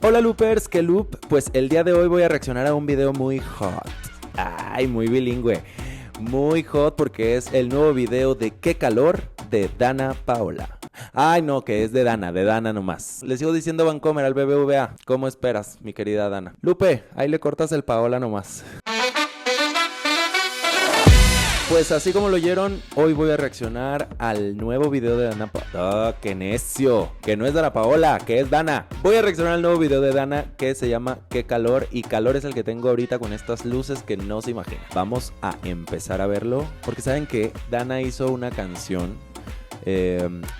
Hola loopers, ¿qué loop? Pues el día de hoy voy a reaccionar a un video muy hot. Ay, muy bilingüe. Muy hot porque es el nuevo video de Qué calor de Danna Paola. Ay, no, que es de Danna nomás. Le sigo diciendo Vancomer al BBVA. ¿Cómo esperas, mi querida Danna? Lupe, ahí le cortas el Paola nomás. Pues así como lo oyeron, hoy voy a reaccionar al nuevo video de Danna Paola. ¡Ah, qué necio! Que no es Danna Paola, que es Danna. Voy a reaccionar al nuevo video de Danna que se llama Qué calor. Y calor es el que tengo ahorita con estas luces que no se imaginan. Vamos a empezar a verlo. Porque saben que Danna hizo una canción,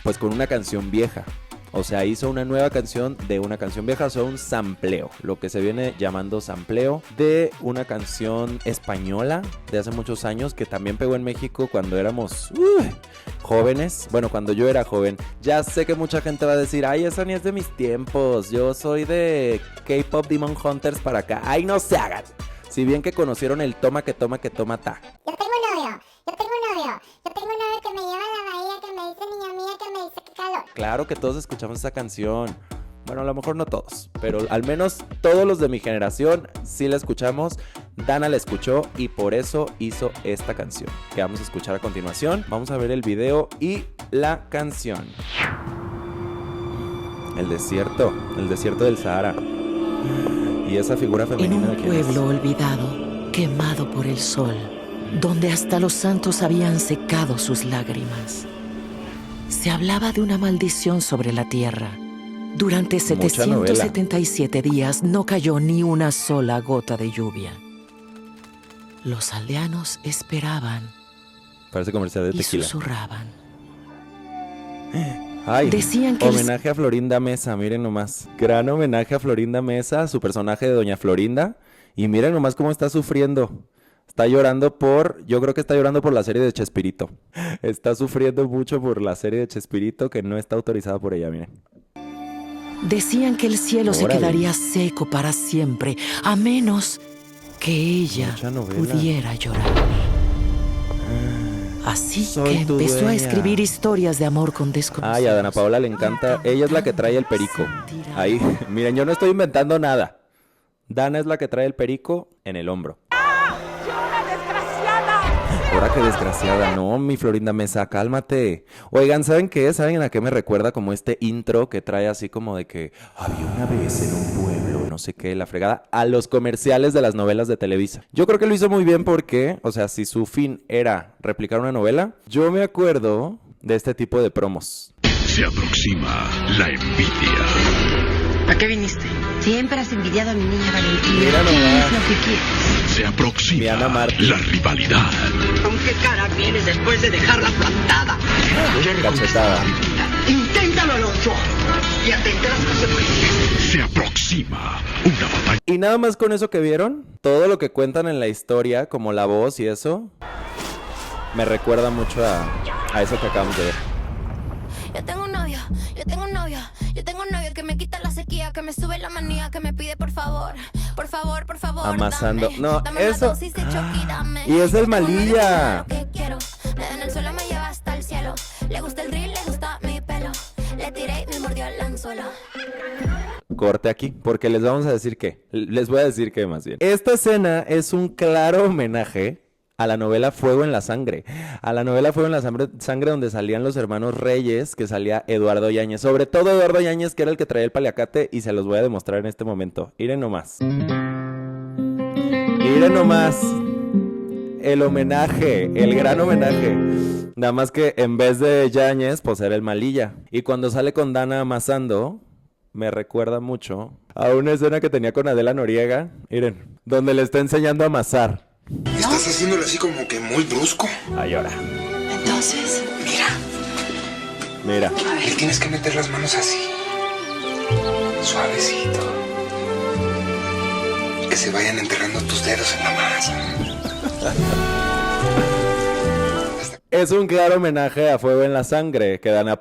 pues con una canción vieja. O sea, hizo una nueva canción de una canción vieja, o sea, un sampleo, lo que se viene llamando sampleo de una canción española de hace muchos años que también pegó en México cuando éramos jóvenes. Bueno, cuando yo era joven. Ya sé que mucha gente va a decir, ay, esa ni es de mis tiempos, yo soy de K-Pop Demon Hunters para acá. Ay, no se hagan. Si bien que conocieron el toma que toma que toma ta. Yo tengo un novio que me lleva a la bahía, que me dice niña mía, que me dice qué calor. Claro que todos escuchamos esa canción. Bueno, a lo mejor no todos, pero al menos todos los de mi generación sí la escuchamos. Danna la escuchó y por eso hizo esta canción que vamos a escuchar a continuación. Vamos a ver el video y la canción. El desierto del Sahara. Y esa figura femenina en un pueblo olvidado, quemado por el sol, donde hasta los santos habían secado sus lágrimas. Se hablaba de una maldición sobre la tierra. Durante 777 días no cayó ni una sola gota de lluvia. Los aldeanos esperaban. Parece comercial de tequila. Y susurraban. Ay, decían que homenaje a Florinda Mesa, miren nomás. Gran homenaje a Florinda Mesa, su personaje de Doña Florinda. Y miren nomás cómo está sufriendo. Está llorando yo creo que está llorando por la serie de Chespirito. Está sufriendo mucho por la serie de Chespirito que no está autorizada por ella, miren. Decían que el cielo se quedaría seco para siempre, a menos que ella pudiera llorar. Así que empezó a escribir historias de amor con desconocidos. Ay, a Danna Paola le encanta. Ella es la que trae el perico. Ahí, miren, yo no estoy inventando nada. Danna es la que trae el perico en el hombro. Ahora qué desgraciada, no, mi Florinda Mesa, cálmate. Oigan, ¿saben qué? ¿Saben a qué me recuerda? Como este intro que trae así como de que había una vez en un pueblo, no sé qué, la fregada, a los comerciales de las novelas de Televisa. Yo creo que lo hizo muy bien porque, o sea, si su fin era replicar una novela, yo me acuerdo de este tipo de promos. Se aproxima la envidia. ¿A qué viniste? Siempre has envidiado a mi niña Valentina. Mira nomás. ¿Qué es lo que quieres? Se aproxima la rivalidad. ¿Con qué cara vienes después de dejarla plantada? Cachetada. Inténtalo, Alonso. Ya tendrás consecuencias. Se aproxima una batalla. Y nada más con eso que vieron, todo lo que cuentan en la historia, como la voz y eso, me recuerda mucho a eso que acabamos de ver. Yo tengo un novio que me quita la sequía, que me sube la manía, que me pide por favor, Amasando. dame, No, dame eso. una dosis de Chucky, dame. Y es el Yo tengo un novio que Malilla. me da lo que quiero. En el suelo me lleva hasta el cielo. Le gusta el drill, le gusta mi pelo. Le tiré y me mordió el anzuelo. Corte aquí, porque les vamos a decir que. Les voy a decir que más bien. Esta escena es un claro homenaje a la novela Fuego en la Sangre. A la novela Fuego en la Sangre donde salían los hermanos Reyes, que salía Eduardo Yáñez. Sobre todo Eduardo Yáñez, que era el que traía el paliacate, y se los voy a demostrar en este momento. Miren nomás. Miren nomás. El homenaje, el gran homenaje. Nada más que en vez de Yáñez, pues era el Malilla. Y cuando sale con Danna amasando, me recuerda mucho a una escena que tenía con Adela Noriega. Miren, donde le está enseñando a amasar. Estás haciéndolo así como que muy brusco. Ay, ahora. Entonces, Mira. Le tienes que meter las manos así. Suavecito. Que se vayan enterrando tus dedos en la masa. Es un claro homenaje a Fuego en la Sangre que Danna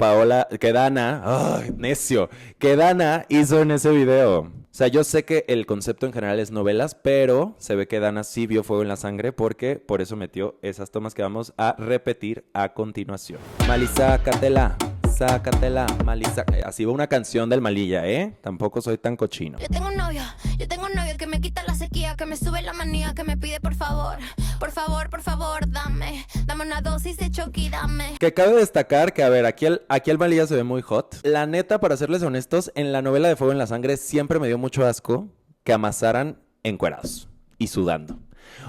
hizo en ese video. O sea, yo sé que el concepto en general es novelas, pero se ve que Danna sí vio Fuego en la Sangre porque por eso metió esas tomas que vamos a repetir a continuación. Malisa Catela, sácatela, Malilla. Así va una canción del Malilla, ¿eh? Tampoco soy tan cochino. Yo tengo un novio que me quita la sequía, que me sube la manía, que me pide por favor, dame una dosis de Chucky, dame. Que cabe destacar que, a ver, aquí el Malilla se ve muy hot. La neta, para serles honestos, en la novela de Fuego en la Sangre siempre me dio mucho asco que amasaran encuerados y sudando.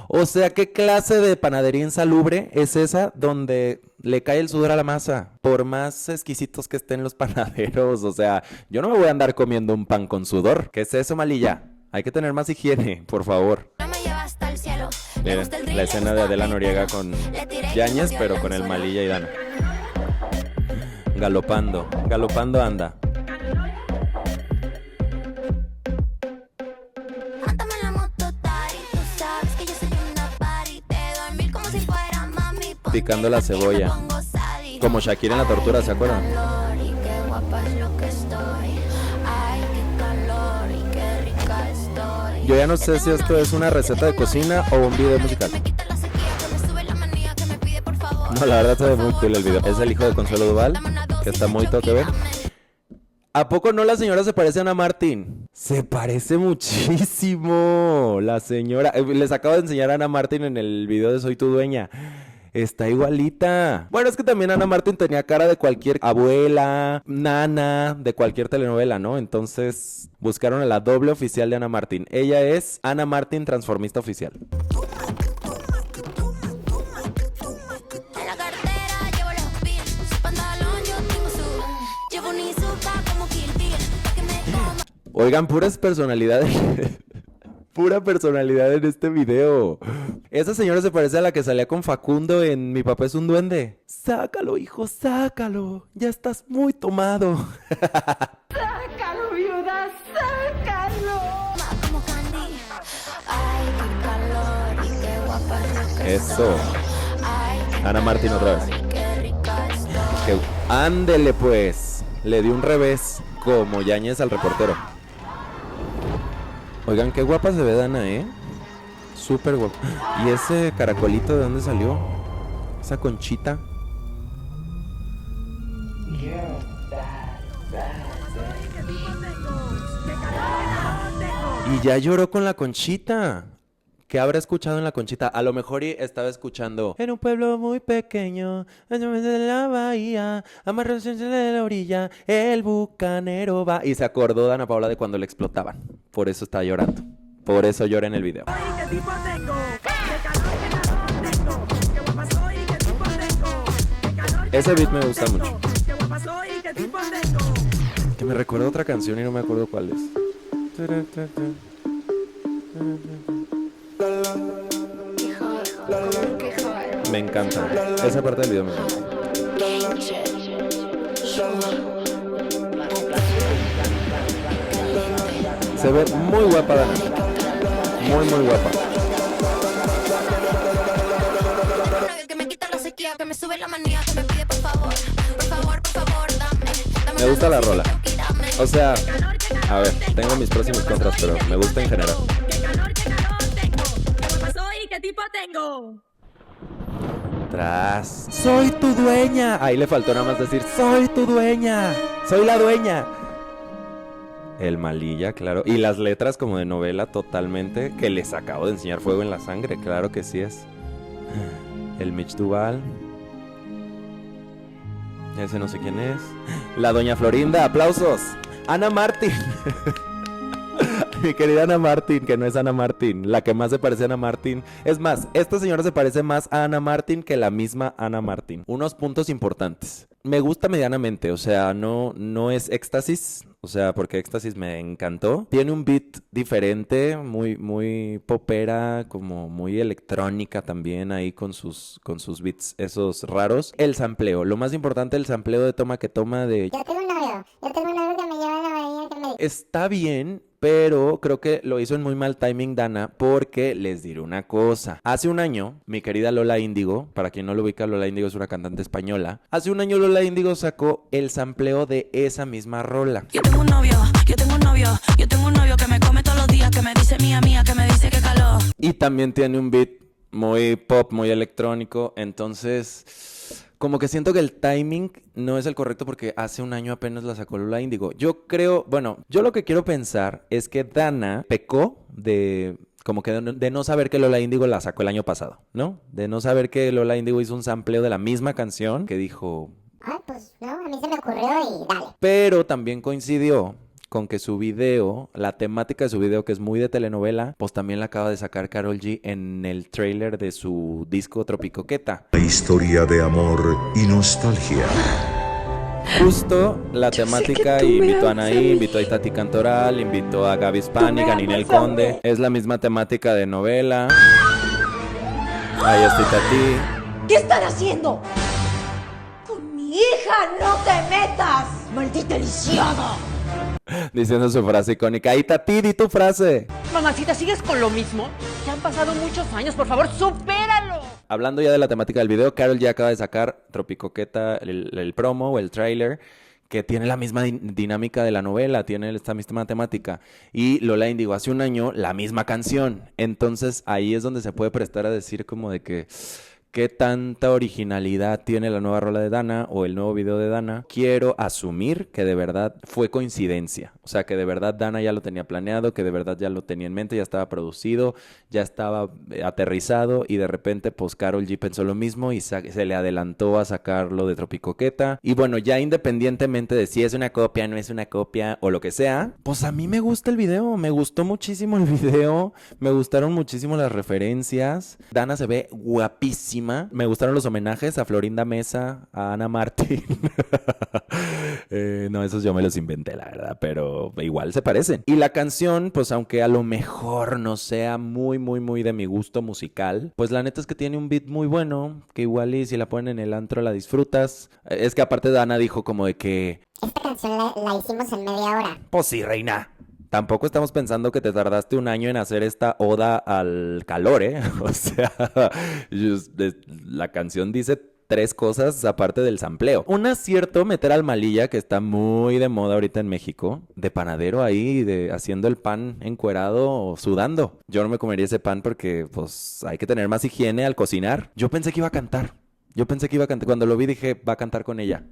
O sea, ¿qué clase de panadería insalubre es esa donde le cae el sudor a la masa? Por más exquisitos que estén los panaderos, o sea, yo no me voy a andar comiendo un pan con sudor. ¿Qué es eso, Malilla? Hay que tener más higiene, por favor. No me lleva hasta el cielo. Miren, la escena de Adela Noriega con Yáñez, pero con el Malilla y Dana. Galopando anda. Mándame la moto, Tari, tú sabes que yo soy una party. Te doy 1000 como si fuera mami. Picando la cebolla. Como Shakira en La Tortura, ¿se acuerdan? Y qué guapa es lo que estoy. Ay, qué calor y qué rica estoy. Yo ya no sé si esto es una receta de cocina o un video musical. No, la verdad se ve muy cool el video. Es el hijo de Consuelo Duval, que está muy toque ver. ¿A poco no la señora se parece a Ana Martín? Se parece muchísimo la señora. Les acabo de enseñar a Ana Martín en el video de Soy tu dueña. Está igualita. Bueno, es que también Ana Martín tenía cara de cualquier abuela, nana, de cualquier telenovela, ¿no? Entonces buscaron a la doble oficial de Ana Martín. Ella es Ana Martín, transformista oficial. En la cartera llevo los bills, su pantalón yo tengo su, llevo un Izuka como Kill Bill, pa' que me coma. Oigan, puras personalidades. Pura personalidad en este video. Esa señora se parece a la que salía con Facundo en Mi papá es un duende. Sácalo, hijo, sácalo. Ya estás muy tomado. Sácalo, viuda, sácalo. Como Candy. Ay, qué calor y qué guapa es lo que Eso. soy. Ay, qué Ana Martín otra vez. calor y qué rica estoy. Ándele pues. Le dio un revés como Yáñez al reportero. Oigan, qué guapa se ve Dana, ¿eh? Súper guapa. ¿Y ese caracolito de dónde salió? Esa conchita. Y ya lloró con la conchita. ¿Qué habrá escuchado en la conchita? A lo mejor estaba escuchando en un pueblo muy pequeño, de la bahía, amarrándose de la orilla, el bucanero va. Y se acordó Dana Paola de cuando le explotaban. Por eso está llorando. Por eso llora en el video. Ese beat me gusta mucho. Que me recuerda otra canción y no me acuerdo cuál es. Me encanta. Esa parte del video me encanta. Se ve muy guapa Dana. Muy, muy guapa. Que me quita la sequía, que me sube la manía, que me pide por favor, dame Me gusta la rola. O sea, a ver, tengo mis pros y mis contras, pero me gusta en general. ¿Qué tipo tengo? Tras. Soy tu dueña. Ahí le faltó nada más decir, soy tu dueña. Soy la dueña. El Malilla, claro. Y las letras como de novela totalmente. Que les acabo de enseñar Fuego en la Sangre. Claro que sí es. El Mitch Duval. Ese no sé quién es. La doña Florinda, aplausos. Ana Martín. Mi querida Ana Martín, que no es Ana Martín, la que más se parece a Ana Martín. Es más, esta señora se parece más a Ana Martín que la misma Ana Martín. Unos puntos importantes. Me gusta medianamente, o sea, no es Éxtasis, o sea, porque Éxtasis me encantó. Tiene un beat diferente, muy popera, como muy electrónica también ahí con sus beats esos raros. El sampleo, lo más importante, el sampleo de toma que toma de... Yo tengo un novio que me lleva a la bahía, que me... Está bien, pero creo que lo hizo en muy mal timing Dana, porque les diré una cosa. Hace un año, mi querida Lola Índigo, para quien no lo ubica, Lola Índigo es una cantante española. Hace un año Lola Índigo sacó el sampleo de esa misma rola. Yo tengo un novio que me come todos los días, que me dice mía, que me dice que calor. Y también tiene un beat muy pop, muy electrónico, entonces... como que siento que el timing no es el correcto porque hace un año apenas la sacó Lola Índigo. Yo creo, bueno, yo lo que quiero pensar es que Dana pecó de... como que de no saber que Lola Índigo la sacó el año pasado, ¿no? De no saber que Lola Índigo hizo un sampleo de la misma canción que dijo... Ay, pues no, a mí se me ocurrió y dale. Pero también coincidió con que su video, la temática de su video, que es muy de telenovela, pues también la acaba de sacar Karol G en el tráiler de su disco Tropicoqueta. La historia de amor y nostalgia. Justo la temática, invitó a Anaí, invitó a Itati Cantoral, invitó a Gaby Spanik, a Ninel Conde. Es la misma temática de novela. Ahí está Itati. ¿Qué están haciendo? Con mi hija no te metas, maldita lisiada. Diciendo su frase icónica. Itati, di tu frase. Mamacita, ¿sigues con lo mismo? Ya han pasado muchos años, por favor, supéralo. Hablando ya de la temática del video, Karol ya acaba de sacar Tropicoqueta, el promo o el tráiler, que tiene la misma dinámica de la novela, tiene esta misma temática. Y Lola Índigo hace un año la misma canción. Entonces ahí es donde se puede prestar a decir como de que... ¿qué tanta originalidad tiene la nueva rola de Dana o el nuevo video de Dana? Quiero asumir que de verdad fue coincidencia. O sea, que de verdad Dana ya lo tenía planeado, que de verdad ya lo tenía en mente, ya estaba producido, ya estaba aterrizado y de repente pues Karol G pensó lo mismo y se le adelantó a sacarlo de Tropicoqueta. Y bueno, ya independientemente de si es una copia, no es una copia o lo que sea, pues a mí me gusta el video, me gustó muchísimo el video, me gustaron muchísimo las referencias. Dana se ve guapísima. Me gustaron los homenajes a Florinda Mesa, a Ana Martín. No, esos yo me los inventé, la verdad, pero igual se parecen. Y la canción, pues aunque a lo mejor no sea muy de mi gusto musical, pues la neta es que tiene un beat muy bueno, que igual y si la ponen en el antro la disfrutas. Es que aparte Dana dijo como de que... esta canción la hicimos en media hora. Pues sí, reina. Tampoco estamos pensando que te tardaste un año en hacer esta oda al calor, ¿eh? O sea, la canción dice 3 cosas aparte del sampleo. Un acierto meter al Malilla, que está muy de moda ahorita en México, de panadero ahí, haciendo el pan encuerado o sudando. Yo no me comería ese pan porque, pues, hay que tener más higiene al cocinar. Yo pensé que iba a cantar. Cuando lo vi dije, va a cantar con ella.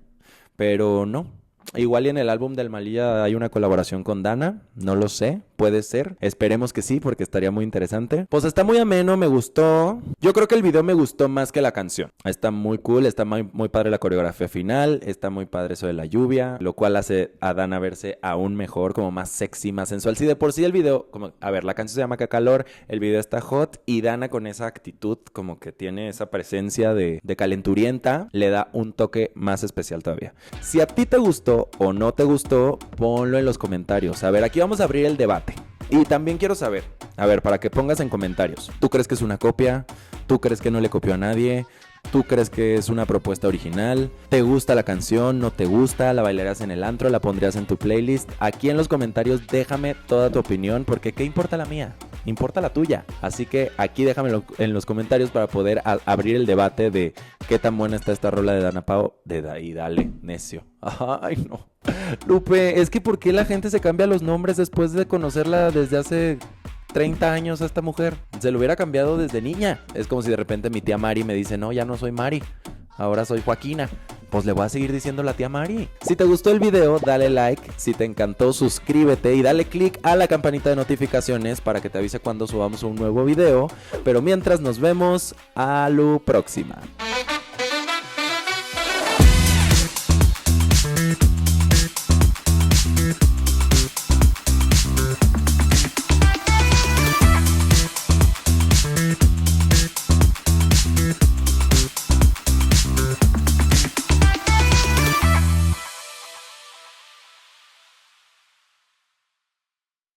Pero no. Igual y en el álbum del Malilla hay una colaboración con Dana, no lo sé, puede ser, esperemos que sí porque estaría muy interesante. Pues está muy ameno, me gustó, yo creo que el video me gustó más que la canción, está muy cool, está muy padre la coreografía final, está muy padre eso de la lluvia, lo cual hace a Dana verse aún mejor, como más sexy, más sensual. Si de por sí el video, como, a ver, la canción se llama Qué calor, el video está hot y Dana con esa actitud como que tiene esa presencia de calenturienta, le da un toque más especial todavía. Si a ti te gustó o no te gustó, ponlo en los comentarios. A ver, aquí vamos a abrir el debate. Y también quiero saber, a ver, para que pongas en comentarios, ¿tú crees que es una copia? ¿Tú crees que no le copió a nadie? ¿Tú crees que es una propuesta original? ¿Te gusta la canción? ¿No te gusta? ¿La bailarías en el antro? ¿La pondrías en tu playlist? Aquí en los comentarios déjame toda tu opinión, porque ¿qué importa la mía? Importa la tuya. Así que aquí déjamelo en los comentarios para poder abrir el debate de qué tan buena está esta rola de Dana Pao. Y dale, necio. Ay, no. Lupe, es que ¿por qué la gente se cambia los nombres después de conocerla desde hace 30 años a esta mujer? Se lo hubiera cambiado desde niña. Es como si de repente mi tía Mari me dice, no, ya no soy Mari, ahora soy Joaquina. Pues le voy a seguir diciendo la tía Mari. Si te gustó el video, dale like. Si te encantó, suscríbete y dale click a la campanita de notificaciones para que te avise cuando subamos un nuevo video. Pero mientras, nos vemos a la próxima.